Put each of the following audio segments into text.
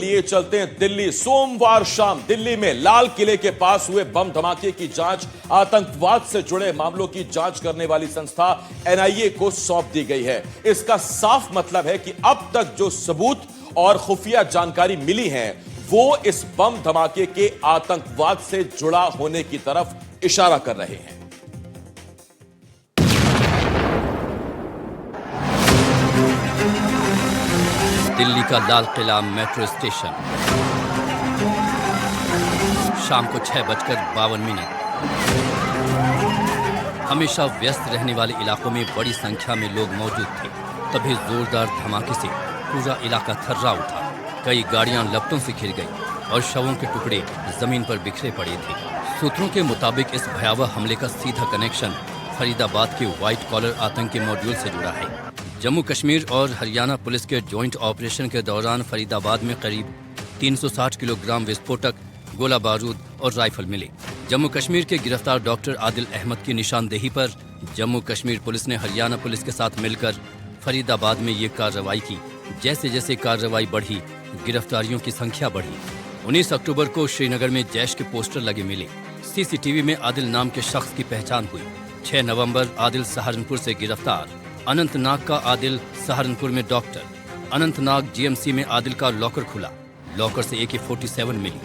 लिए चलते हैं दिल्ली। सोमवार शाम दिल्ली में लाल किले के पास हुए बम धमाके की जांच, आतंकवाद से जुड़े मामलों की जांच करने वाली संस्था एनआईए को सौंप दी गई है। इसका साफ मतलब है कि अब तक जो सबूत और खुफिया जानकारी मिली है वो इस बम धमाके के आतंकवाद से जुड़ा होने की तरफ इशारा कर रहे हैं। दिल्ली का लाल किला मेट्रो स्टेशन, शाम को 6:52। हमेशा व्यस्त रहने वाले इलाकों में बड़ी संख्या में लोग मौजूद थे। तभी जोरदार धमाके से पूरा इलाका थर्रा उठा। कई गाड़ियां लपटों से घिर गई और शवों के टुकड़े जमीन पर बिखरे पड़े थे। सूत्रों के मुताबिक इस भयावह हमले का सीधा कनेक्शन फरीदाबाद के व्हाइट कॉलर आतंकी मॉड्यूल से जुड़ा है। जम्मू कश्मीर और हरियाणा पुलिस के जॉइंट ऑपरेशन के दौरान फरीदाबाद में करीब 360 किलोग्राम विस्फोटक, गोला बारूद और राइफल मिले। जम्मू कश्मीर के गिरफ्तार डॉक्टर आदिल अहमद की निशानदेही पर जम्मू कश्मीर पुलिस ने हरियाणा पुलिस के साथ मिलकर फरीदाबाद में ये कार्रवाई की। जैसे जैसे कार्रवाई बढ़ी, गिरफ्तारियों की संख्या बढ़ी। 19 अक्टूबर को श्रीनगर में जैश के पोस्टर लगे मिले। सीसीटीवी में आदिल नाम के शख्स की पहचान हुई। 6 नवंबर आदिल सहारनपुर से गिरफ्तार। अनंतनाग का आदिल सहारनपुर में डॉक्टर। अनंतनाग जीएमसी में आदिल का लॉकर खुला। लॉकर से AK-47 मिली।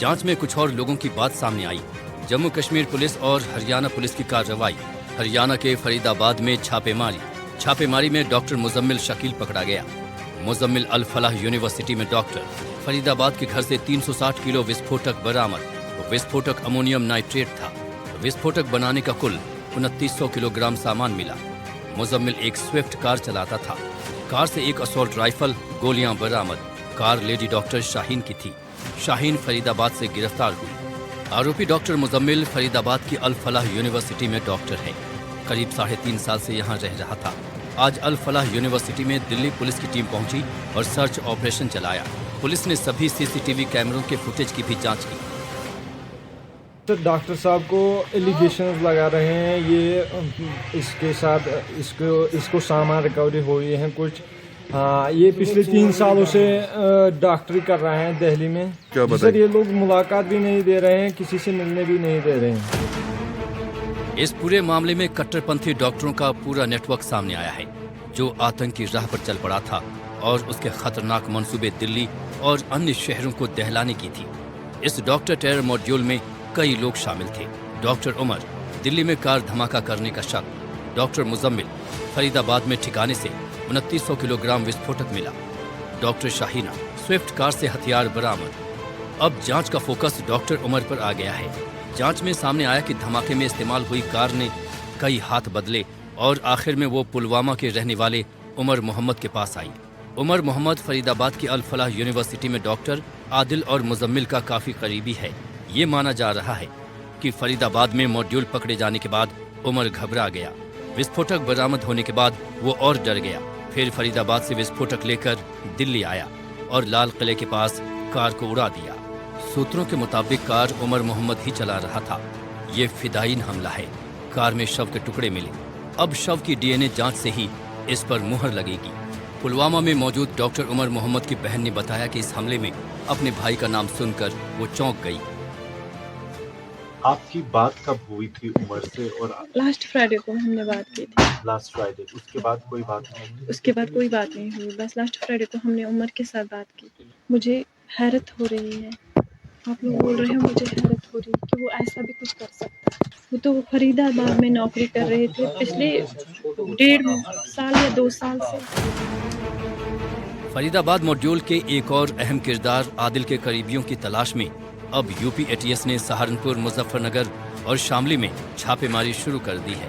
जांच में कुछ और लोगों की बात सामने आई। जम्मू कश्मीर पुलिस और हरियाणा पुलिस की कार्रवाई। हरियाणा के फरीदाबाद में छापेमारी में डॉक्टर मुजम्मिल शकील पकड़ा गया। मुजम्मिल अल फलाह यूनिवर्सिटी में डॉक्टर। फरीदाबाद के घर से 360 किलो विस्फोटक बरामद। विस्फोटक अमोनियम नाइट्रेट था। विस्फोटक बनाने का कुल 2900 किलोग्राम सामान मिला। मुजम्मिल एक स्विफ्ट कार चलाता था। कार से एक असॉल्ट राइफल, गोलियां बरामद। कार लेडी डॉक्टर शाहीन की थी। शाहीन फरीदाबाद से गिरफ्तार हुई। आरोपी डॉक्टर मुजम्मिल फरीदाबाद की अल फलाह यूनिवर्सिटी में डॉक्टर है। करीब 3.5 साल से यहाँ रह रहा था। आज अल फलाह यूनिवर्सिटी में दिल्ली पुलिस की टीम पहुंची और सर्च ऑपरेशन चलाया। पुलिस ने सभी सीसीटीवी कैमरों के फुटेज की भी जांच की। तो डॉक्टर साहब को एलिगेशंस लगा रहे हैं, ये इसके साथ इसको सामान रिकवरी हुई है कुछ। हाँ, ये पिछले 3 सालों से डॉक्टरी कर रहे हैं दिल्ली में। सर ये लोग मुलाकात भी नहीं दे रहे हैं, किसी से मिलने भी नहीं दे रहे हैं। इस पूरे मामले में कट्टरपंथी डॉक्टरों का पूरा नेटवर्क सामने आया है, जो आतंकी राह पर चल पड़ा था और उसके खतरनाक मंसूबे दिल्ली और अन्य शहरों को दहलाने की थी। इस डॉक्टर टेरर मॉड्यूल में कई लोग शामिल थे। डॉक्टर उमर, दिल्ली में कार धमाका करने का शक। डॉक्टर मुजम्मिल, फरीदाबाद में ठिकाने से 2900 किलोग्राम विस्फोटक मिला। डॉक्टर शाहीना, स्विफ्ट कार से हथियार बरामद। अब जांच का फोकस डॉक्टर उमर पर आ गया है। जांच में सामने आया कि धमाके में इस्तेमाल हुई कार ने कई हाथ बदले और आखिर में वो पुलवामा के रहने वाले उमर मोहम्मद के पास आई। उमर मोहम्मद फरीदाबाद की अल फलाह यूनिवर्सिटी में डॉक्टर आदिल और मुजम्मिल का काफी करीबी है। ये माना जा रहा है कि फरीदाबाद में मॉड्यूल पकड़े जाने के बाद उमर घबरा गया। विस्फोटक बरामद होने के बाद वो और डर गया। फिर फरीदाबाद से विस्फोटक लेकर दिल्ली आया और लाल किले के पास कार को उड़ा दिया। सूत्रों के मुताबिक कार उमर मोहम्मद ही चला रहा था। ये फिदायीन हमला है। कार में शव के टुकड़े मिले। अब शव की DNA जांच से ही इस पर मुहर लगेगी। पुलवामा में मौजूद डॉक्टर उमर मोहम्मद की बहन ने बताया कि इस हमले में अपने भाई का नाम सुनकर वो चौंक गई। आपकी बात कब हुई थी उमर से? और लास्ट फ्राइडे को हमने बात की थी। लास्ट फ्राइडे, उसके बाद कोई बात नहीं? उसके बाद कोई बात नहीं हुई। बस लास्ट फ्राइडे को हमने उमर के साथ बात की। मुझे हैरत हो रही है, आप लोग बोल रहे हैं, मुझे हैरत हो रही है कि वो ऐसा भी कुछ कर सकता है। वो तो फरीदाबाद में नौकरी कर रहे थे पिछले 1.5 साल या 2 साल से। फरीदाबाद मॉड्यूल के एक और अहम किरदार आदिल के करीबियों की तलाश में अब यूपी ATS ने सहारनपुर, मुजफ्फरनगर और शामली में छापेमारी शुरू कर दी है।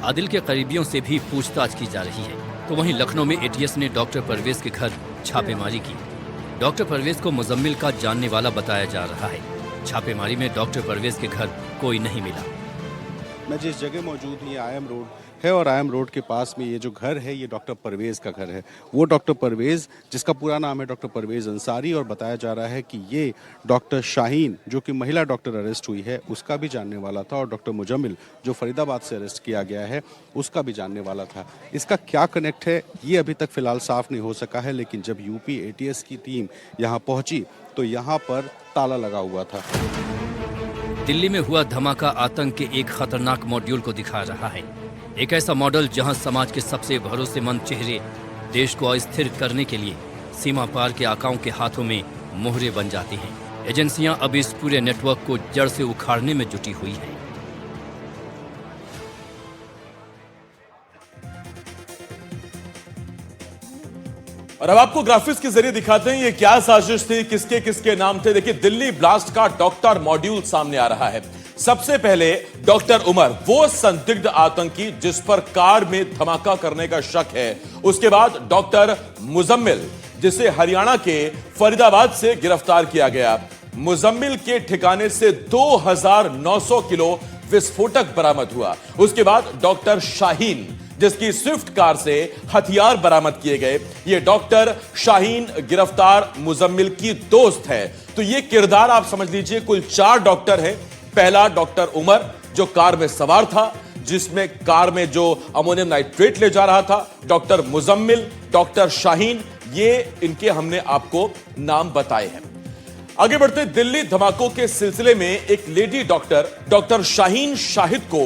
आदिल के करीबियों से भी पूछताछ की जा रही है। तो वहीं लखनऊ में ATS ने डॉक्टर परवेज के घर छापेमारी की। डॉक्टर परवेज को मुजम्मिल का जानने वाला बताया जा रहा है। छापेमारी में डॉक्टर परवेज के घर कोई नहीं मिला। मैं जिस जगह मौजूद हूँ, IM रोड है और आयम रोड के पास में ये जो घर है ये डॉक्टर परवेज का घर है। वो डॉक्टर परवेज जिसका पूरा नाम है डॉक्टर परवेज अंसारी, और बताया जा रहा है कि ये डॉक्टर शाहीन जो कि महिला डॉक्टर अरेस्ट हुई है उसका भी जानने वाला था, और डॉक्टर मुजम्मिल जो फरीदाबाद से अरेस्ट किया गया है उसका भी जानने वाला था। इसका क्या कनेक्ट है ये अभी तक फिलहाल साफ नहीं हो सका है, लेकिन जब यूपी एटीएस की टीम यहाँ पहुंची तो यहाँ पर ताला लगा हुआ था। दिल्ली में हुआ धमाका आतंक के एक खतरनाक मॉड्यूल को दिखा रहा है। एक ऐसा मॉडल जहां समाज के सबसे भरोसेमंद चेहरे देश को अस्थिर करने के लिए सीमा पार के आकाओं के हाथों में मोहरे बन जाती हैं। एजेंसियां अब इस पूरे नेटवर्क को जड़ से उखाड़ने में जुटी हुई हैं। और अब आपको ग्राफिक्स के जरिए दिखाते हैं ये क्या साजिश थी, किसके किसके नाम थे। देखिए, दिल्ली ब्लास्ट का डॉक्टर मॉड्यूल सामने आ रहा है। सबसे पहले डॉक्टर उमर, वो संदिग्ध आतंकी जिस पर कार में धमाका करने का शक है। उसके बाद डॉक्टर मुजम्मिल, जिसे हरियाणा के फरीदाबाद से गिरफ्तार किया गया। मुजम्मिल के ठिकाने से 2900 किलो विस्फोटक बरामद हुआ। उसके बाद डॉक्टर शाहीन, जिसकी स्विफ्ट कार से हथियार बरामद किए गए। ये डॉक्टर शाहीन गिरफ्तार मुजम्मिल की दोस्त है। तो ये किरदार आप समझ लीजिए, कुल 4 डॉक्टर हैं। पहला डॉक्टर उमर जो कार में सवार था, जिसमें कार में जो अमोनियम नाइट्रेट ले जा रहा था। डॉक्टर मुजम्मिल, डॉक्टर शाहीन, ये इनके हमने आपको नाम बताए हैं। आगे बढ़ते, दिल्ली धमाकों के सिलसिले में एक लेडी डॉक्टर शाहीन शाहिद को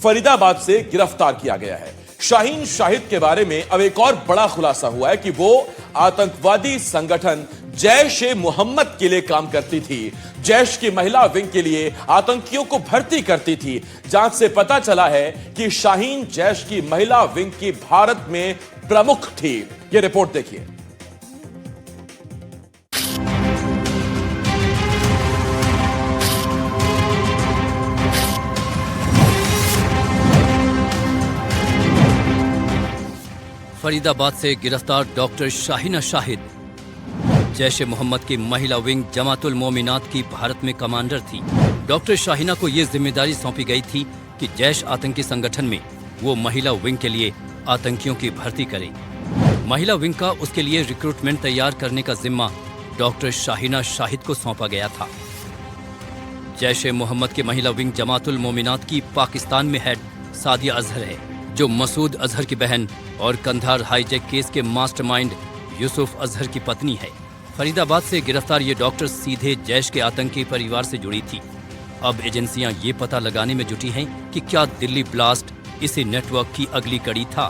फरीदाबाद से गिरफ्तार किया गया है। शाहीन शाहिद के बारे में अब एक और बड़ा खुलासा हुआ है कि वो आतंकवादी संगठन जैश ए मोहम्मद के लिए काम करती थी। जैश की महिला विंग के लिए आतंकियों को भर्ती करती थी। जांच से पता चला है कि शाहीन जैश की महिला विंग की भारत में प्रमुख थी। यह रिपोर्ट देखिए। फरीदाबाद से गिरफ्तार डॉक्टर शाहीना शाहिद जैश ए मोहम्मद की महिला विंग जमातुल मोमिनात की भारत में कमांडर थी। डॉक्टर शाहीना को यह जिम्मेदारी सौंपी गई थी कि जैश आतंकी संगठन में वो महिला विंग के लिए आतंकियों की भर्ती करे। महिला विंग का उसके लिए रिक्रूटमेंट तैयार करने का जिम्मा डॉक्टर शाहीना शाहिद को सौंपा गया था। जैश ए मोहम्मद की महिला विंग जमातुल मोमिनात की पाकिस्तान में हेड सादिया अजहर है, जो मसूद अजहर की बहन और कंधार हाईजैक केस के मास्टरमाइंड यूसुफ अजहर की पत्नी है। फरीदाबाद से गिरफ्तार ये डॉक्टर सीधे जैश के आतंकी परिवार से जुड़ी थी। अब एजेंसियां ये पता लगाने में जुटी हैं कि क्या दिल्ली ब्लास्ट इसी नेटवर्क की अगली कड़ी था।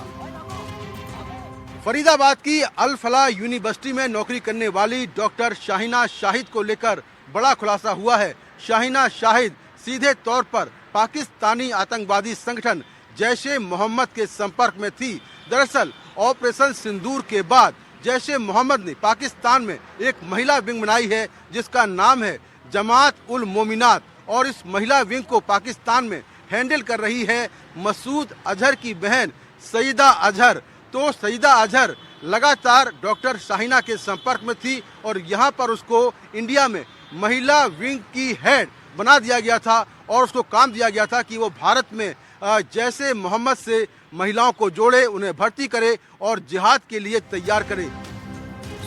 फरीदाबाद की अल फलाह यूनिवर्सिटी में नौकरी करने वाली डॉक्टर शाहीना शाहिद को लेकर बड़ा खुलासा हुआ है। शाहीना शाहिद सीधे तौर पर पाकिस्तानी आतंकवादी संगठन जैश ए मोहम्मद के संपर्क में थी। दरअसल ऑपरेशन सिंदूर के बाद जैश ए मोहम्मद ने पाकिस्तान में एक महिला विंग बनाई है जिसका नाम है जमात उल मोमिनात, और इस महिला विंग को पाकिस्तान में हैंडल कर रही है मसूद अजहर की बहन सईदा अजहर। तो सईदा अजहर लगातार डॉक्टर शाहीना के संपर्क में थी और यहाँ पर उसको इंडिया में महिला विंग की हेड बना दिया गया था और उसको काम दिया गया था कि वो भारत में जैश ए मोहम्मद से महिलाओं को जोड़े, उन्हें भर्ती करे और जिहाद के लिए तैयार करे।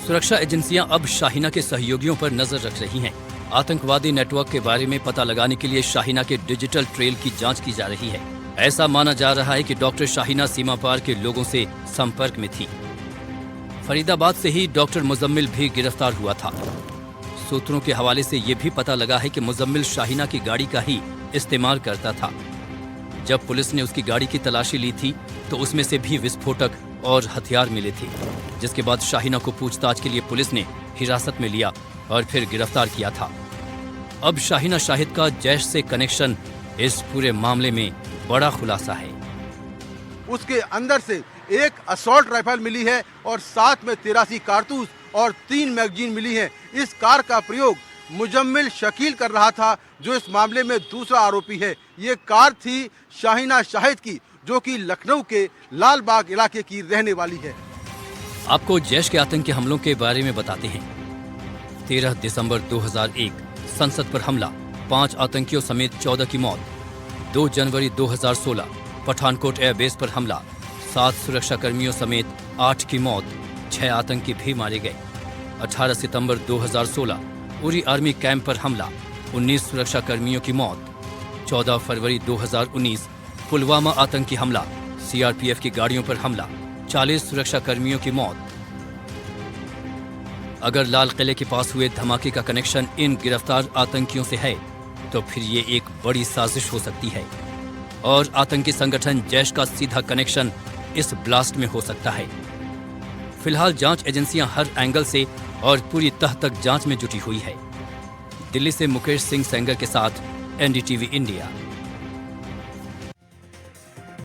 सुरक्षा एजेंसियां अब शाहीना के सहयोगियों पर नजर रख रही हैं। आतंकवादी नेटवर्क के बारे में पता लगाने के लिए शाहीना के डिजिटल ट्रेल की जांच की जा रही है। ऐसा माना जा रहा है कि डॉक्टर शाहीना सीमा पार के लोगों से संपर्क में थी। फरीदाबाद से ही डॉक्टर मुजम्मिल भी गिरफ्तार हुआ था। सूत्रों के हवाले से ये भी पता लगा है कि मुजम्मिल शाहीना की गाड़ी का ही इस्तेमाल करता था। जब पुलिस ने उसकी गाड़ी की तलाशी ली थी तो उसमें से भी विस्फोटक और हथियार मिले थे, जिसके बाद शाहीना को पूछताछ के लिए पुलिस ने हिरासत में लिया और फिर गिरफ्तार किया था। अब शाहीना शाहिद का जैश से कनेक्शन इस पूरे मामले में बड़ा खुलासा है। उसके अंदर से एक असॉल्ट राइफल मिली है और साथ में 83 कारतूस और 3 मैगजीन मिली है। इस कार का प्रयोग मुजम्मिल शकील कर रहा था, जो इस मामले में दूसरा आरोपी है। ये कार थी शाहीना शाहिद की, जो कि लखनऊ के लाल बाग इलाके की रहने वाली है। आपको जैश के आतंकी हमलों के बारे में बताते हैं। 13 दिसंबर 2001 संसद पर हमला, 5 आतंकियों समेत 14 की मौत। 2 जनवरी 2016 पठानकोट एयरबेस पर हमला, 7 सुरक्षाकर्मियों समेत 8 की मौत, 6 आतंकी भी मारे गए। 18 सितंबर 2016 उरी आर्मी कैंप पर हमला, 19 सुरक्षाकर्मियों की मौत। 14 फरवरी 2019 पुलवामा आतंकी हमला, सीआरपीएफ की गाड़ियों पर हमला, 40 सुरक्षाकर्मियों की मौत। अगर लाल किले के पास हुए धमाके का कनेक्शन इन गिरफ्तार आतंकियों से है तो फिर ये एक बड़ी साजिश हो सकती है और आतंकी संगठन जैश का सीधा कनेक्शन इस ब्लास्ट में हो सकता है। फिलहाल जांच एजेंसियां हर एंगल से और पूरी तह तक जांच में जुटी हुई है। दिल्ली से मुकेश सिंह सेंगर के साथ एनडीटीवी इंडिया।